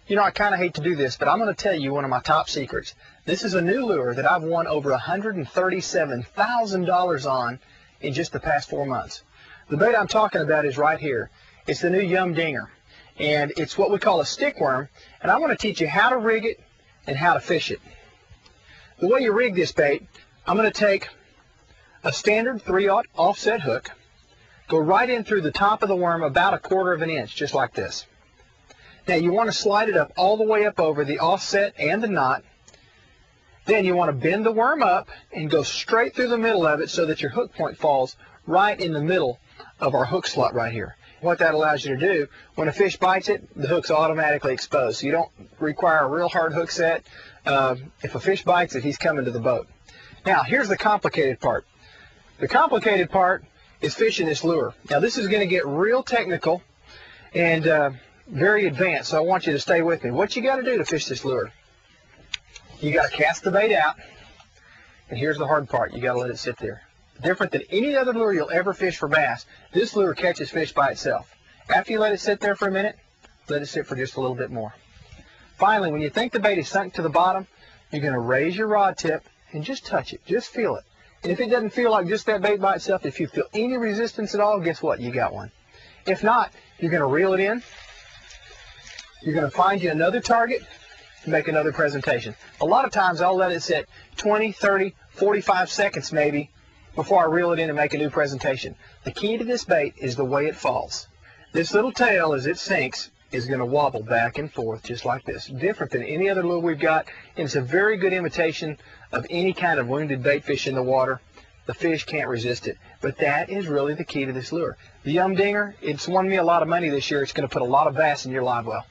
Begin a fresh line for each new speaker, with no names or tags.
You know, I kind of hate to do this, but I'm going to tell you one of my top secrets. This is a new lure that I've won over $137,000 on in just the past 4 months. The bait I'm talking about is right here. It's the new YumDinger, and it's what we call a stickworm, and I want to teach you how to rig it and how to fish it. The way you rig this bait, I'm going to take a standard 3/0 offset hook, go right in through the top of the worm about 1/4 of an inch, just like this. Now you want to slide it up all the way up over the offset and the knot. Then you want to bend the worm up and go straight through the middle of it so that your hook point falls right in the middle of our hook slot right here. What that allows you to do, when a fish bites it, the hook's automatically exposed. So you don't require a real hard hook set. If a fish bites it, he's coming to the boat. Now here's the complicated part. The complicated part is fishing this lure. Now this is going to get real technical and very advanced, so I want you to stay with me. What you got to do to fish this lure? You got to cast the bait out, and here's the hard part. You got to let it sit there. Different than any other lure you'll ever fish for bass, this lure catches fish by itself. After you let it sit there for a minute, let it sit for just a little bit more. Finally, when you think the bait is sunk to the bottom, you're going to raise your rod tip and just touch it. Just feel it. And if it doesn't feel like just that bait by itself, if you feel any resistance at all, guess what? You got one. If not, you're going to reel it in. You're going to find you another target to make another presentation. A lot of times I'll let it sit 20, 30, 45 seconds maybe before I reel it in and make a new presentation. The key to this bait is the way it falls. This little tail, as it sinks, is going to wobble back and forth just like this. Different than any other lure we've got, and it's a very good imitation of any kind of wounded bait fish in the water. The fish can't resist it. But that is really the key to this lure. The YumDinger, it's won me a lot of money this year. It's going to put a lot of bass in your live well.